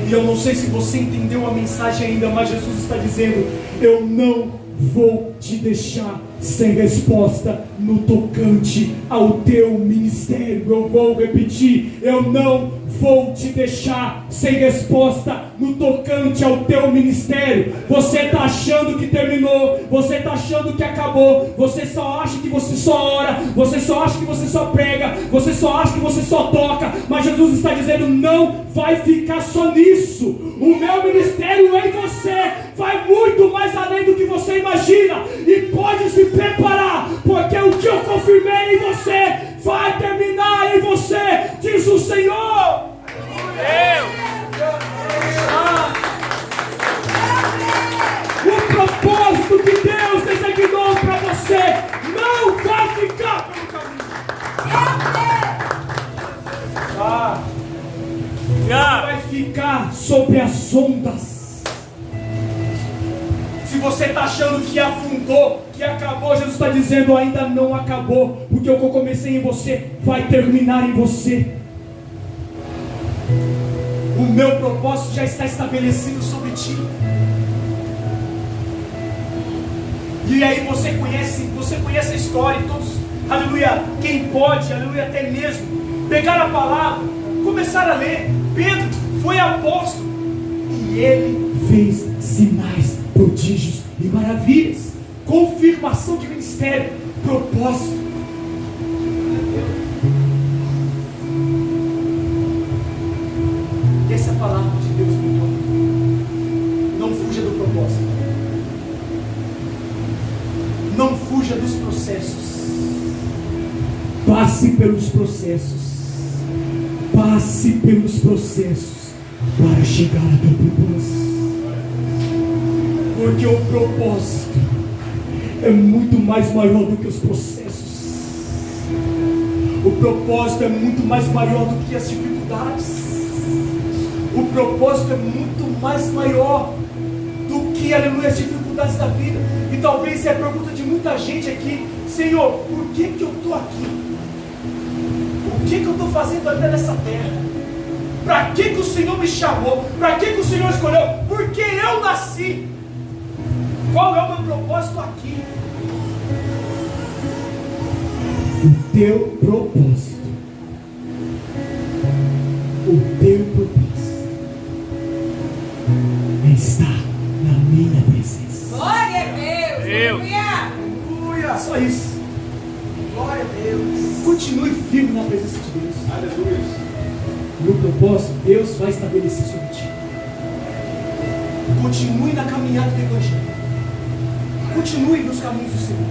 E eu não sei se você entendeu a mensagem ainda, mas Jesus está dizendo: eu não vou te deixar sem resposta no tocante ao teu ministério. Eu vou repetir: eu não vou te deixar sem resposta no tocante ao teu ministério. Você está achando que terminou, você está achando que acabou, você só acha que você só ora, você só acha que você só prega, você só acha que você só toca, mas Jesus está dizendo: não vai ficar só nisso. O meu ministério em você vai muito mais além do que você imagina, e pode se preparar, porque o que eu confirmei em você vai terminar em você, diz o Senhor. O propósito que Deus designou para você não vai ficar pelo caminho. Vai ficar sobre as ondas. Se você está achando que afundou, que acabou, Jesus está dizendo: ainda não acabou, porque o que eu comecei em você vai terminar em você. O meu propósito já está estabelecido sobre ti. E aí você conhece a história, e todos, aleluia, quem pode, aleluia, até mesmo pegar a palavra, começar a ler. Pedro foi apóstolo e ele fez sinais, prodígios e maravilhas, confirmação de ministério, propósito. E essa é a palavra de Deus para tua vida. Não fuja do propósito, não fuja dos processos. Passe pelos processos, passe pelos processos para chegar ao teu propósito. Porque o propósito é muito mais maior do que os processos. O propósito é muito mais maior do que as dificuldades. O propósito é muito mais maior do que, aleluia, as dificuldades da vida. E talvez é a pergunta de muita gente aqui: Senhor, por que eu estou aqui? O O que eu estou fazendo ainda nessa terra? Para que o Senhor me chamou? Para que o Senhor escolheu? Porque eu nasci. Qual é o meu propósito aqui? O teu propósito. O teu propósito está na minha presença. Glória a Deus. Aleluia. Só isso. Glória a Deus. Continue firme na presença de Deus. Aleluia. No propósito, Deus vai estabelecer sobre ti. Continue na caminhada do Evangelho. Continue nos caminhos do Senhor.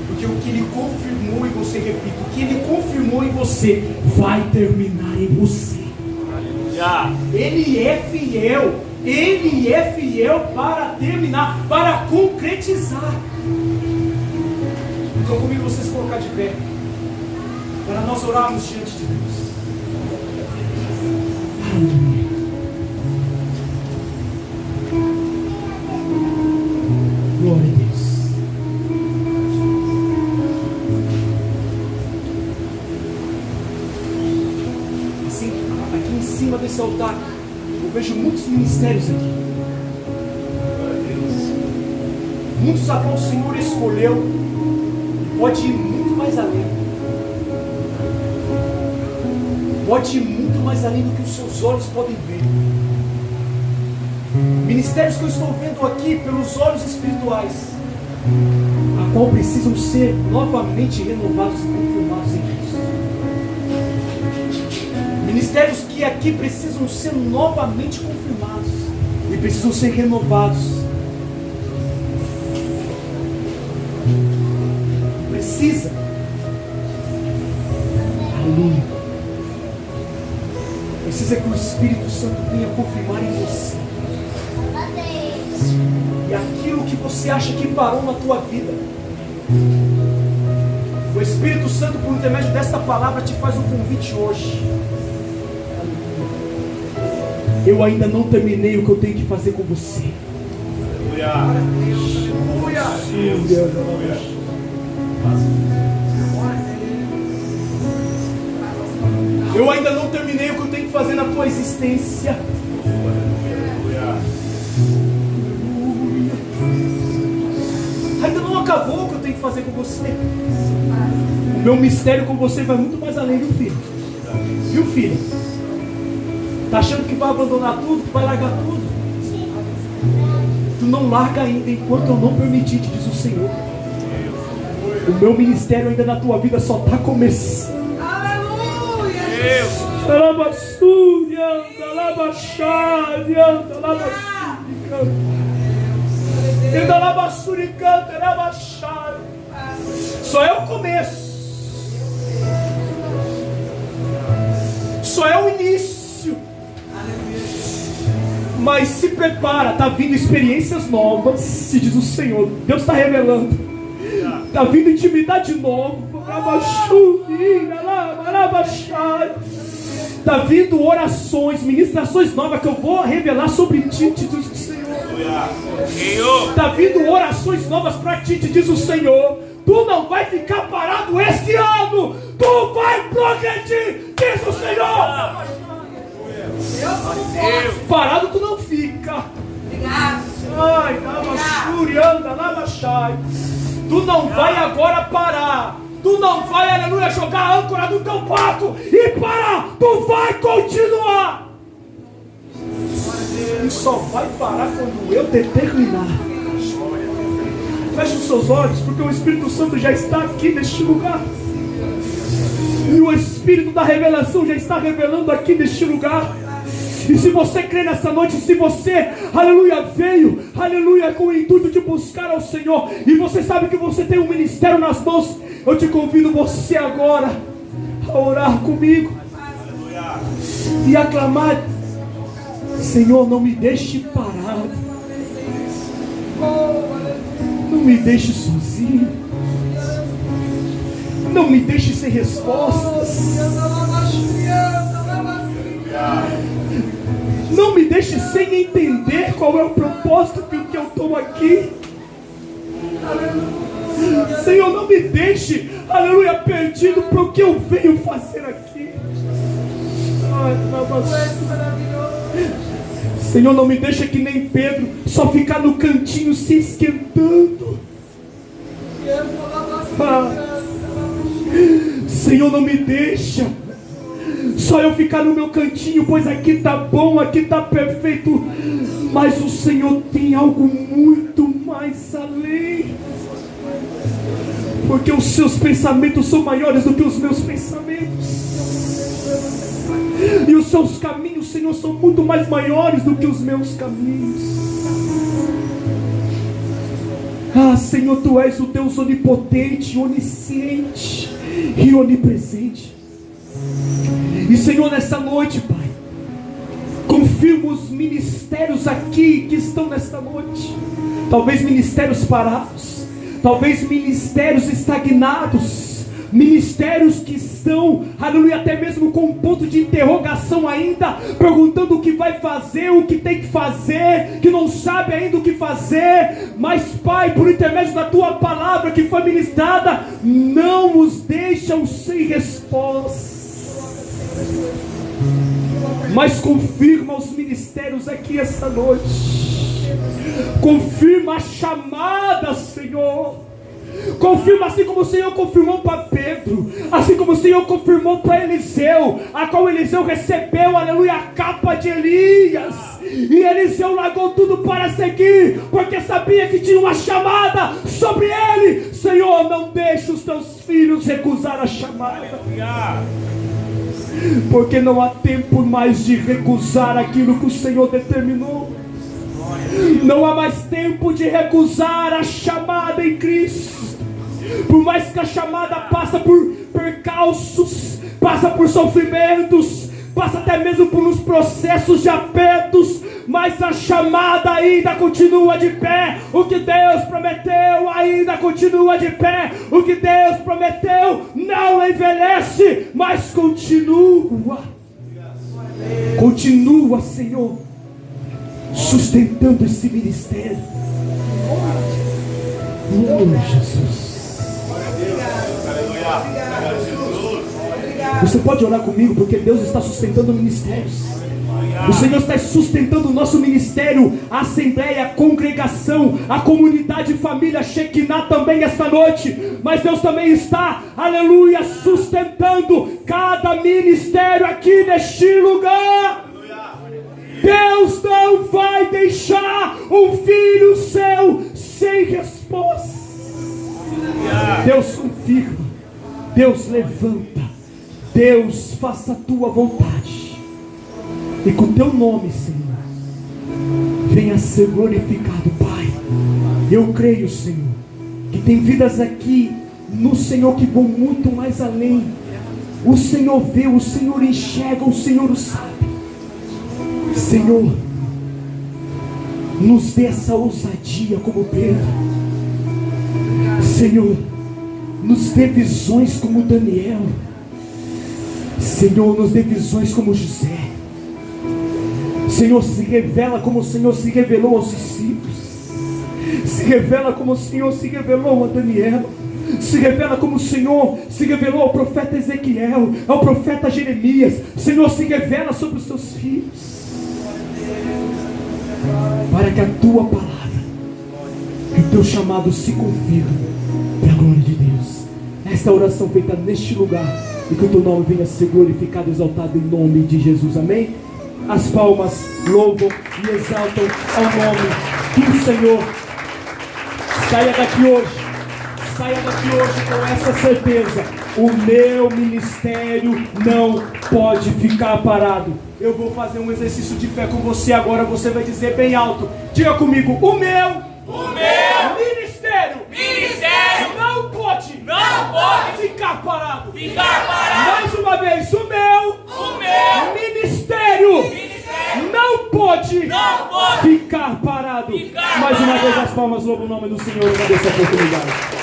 Porque o que Ele confirmou em você, repito, o que Ele confirmou em você, Vai terminar em você. Ele é fiel. Ele é fiel para terminar, para concretizar. Então comigo vocês colocar de pé, para nós orarmos diante de Deus. Glória a Deus. Assim, aqui em cima desse altar, eu vejo muitos ministérios aqui. Muitos a qual o Senhor escolheu e pode ir muito mais além. Pode ir muito mais além do que os seus olhos podem ver. Ministérios que eu estou vendo aqui pelos olhos espirituais, a qual precisam ser novamente renovados e confirmados em Cristo. Ministérios que aqui precisam ser novamente confirmados e precisam ser renovados. Precisa. Aleluia. Precisa que o Espírito Santo venha confirmar em você. E aquilo que você acha que parou na tua vida, o Espírito Santo, por intermédio desta palavra, te faz um convite hoje. Eu ainda não terminei o que eu tenho que fazer com você. Eu ainda não terminei o que eu tenho que fazer na tua existência. Ainda não acabou o que eu tenho que fazer com você. O meu mistério com você vai muito mais além, viu, filho? Viu, filha? Tá achando que vai abandonar tudo, que vai largar tudo? Tu não larga ainda enquanto eu não permitir, te diz o Senhor. O meu ministério ainda na tua vida só está começando. Só é o começo. Só é o início. Mas se prepara, está vindo experiências novas, se diz o Senhor. Deus está revelando. Está vindo intimidade nova. Está vindo orações, ministrações novas que eu vou revelar sobre ti, te diz o Senhor. Está vindo orações novas para ti, te diz o Senhor. Tu não vai ficar parado este ano. Tu vai progredir, diz o Senhor. Parado tu não fica. Ai, tu não vai agora parar. Tu não vai, aleluia, jogar a âncora do teu barco e parar. Tu vai continuar. E só vai parar quando eu determinar. Feche os seus olhos, porque o Espírito Santo já está aqui neste lugar. E o Espírito da revelação já está revelando aqui neste lugar. E se você crê nessa noite, se você, aleluia, veio, aleluia, com o intuito de buscar ao Senhor, e você sabe que você tem um ministério nas mãos, eu te convido você agora a orar comigo e aclamar: Senhor, não me deixe parado, não me deixe sozinho, não me deixe sem respostas, não me deixe sem entender qual é o propósito que eu estou aqui. Senhor, não me deixe, aleluia, perdido para o que eu venho fazer aqui. Senhor, não me deixa que nem Pedro, só ficar no cantinho se esquentando. Senhor, não me deixa só eu ficar no meu cantinho, pois aqui está bom, aqui está perfeito. Mas o Senhor tem algo muito mais além, porque os seus pensamentos são maiores do que os meus pensamentos, e os seus caminhos, Senhor, são muito mais maiores do que os meus caminhos. Senhor, Tu és o Deus onipotente, onisciente e onipresente. E Senhor, nessa noite, Pai, confirma os ministérios aqui que estão nesta noite. Talvez ministérios parados, talvez ministérios estagnados, ministérios que estão, aleluia, até mesmo com um ponto de interrogação ainda, perguntando o que vai fazer, o que tem que fazer, que não sabe ainda o que fazer. Mas Pai, por intermédio da Tua palavra que foi ministrada, não os deixam sem resposta, mas confirma os ministérios aqui esta noite. Confirma a chamada, Senhor. Confirma, assim como o Senhor confirmou para Pedro, assim como o Senhor confirmou para Eliseu, a qual Eliseu recebeu, aleluia, a capa de Elias, e Eliseu largou tudo para seguir, porque sabia que tinha uma chamada sobre ele. Senhor, não deixe os Teus filhos recusar a chamada, porque não há tempo mais de recusar aquilo que o Senhor determinou. Não há mais tempo de recusar a chamada em Cristo. Por mais que a chamada passa por percalços, passa por sofrimentos, passa até mesmo por uns processos de apertos, mas a chamada ainda continua de pé. O que Deus prometeu ainda continua de pé. O que Deus prometeu não envelhece, mas continua. Continua, Senhor, sustentando esse ministério. Oh, Jesus. Você pode orar comigo, porque Deus está sustentando ministérios. O Senhor está sustentando o nosso ministério, a assembleia, a congregação, a comunidade, família Shekinah também esta noite. Mas Deus também está, aleluia, sustentando cada ministério aqui neste lugar. Deus não vai deixar um filho seu sem resposta. Deus confirma, Deus levanta, Deus faça a Tua vontade, e com Teu nome, Senhor, venha a ser glorificado, Pai. Eu creio, Senhor, que tem vidas aqui no Senhor que vão muito mais além. O Senhor vê, o Senhor enxerga, o Senhor o sabe. Senhor, nos dê essa ousadia como Pedro. Senhor, nos dê visões como Daniel. Senhor, nos dê visões como José. Senhor, se revela como o Senhor se revelou aos discípulos. Se revela como o Senhor se revelou a Daniel. Se revela como o Senhor se revelou ao profeta Ezequiel, ao profeta Jeremias. Senhor, se revela sobre os Teus filhos, para que a Tua palavra e o Teu chamado se confirme para a glória de Deus. Esta oração feita neste lugar, e que o Teu nome venha a ser glorificado, exaltado em nome de Jesus, amém? As palmas louvam e exaltam ao nome do Senhor. Saia daqui hoje com essa certeza: o meu ministério não pode ficar parado. Eu vou fazer um exercício de fé com você agora. Você vai dizer bem alto, diga comigo: o meu ministério não pode ficar parado. Mais uma vez, o meu ministério não pode ficar parado. Mais uma vez, as palmas louvam o nome do Senhor. Agradeço a oportunidade.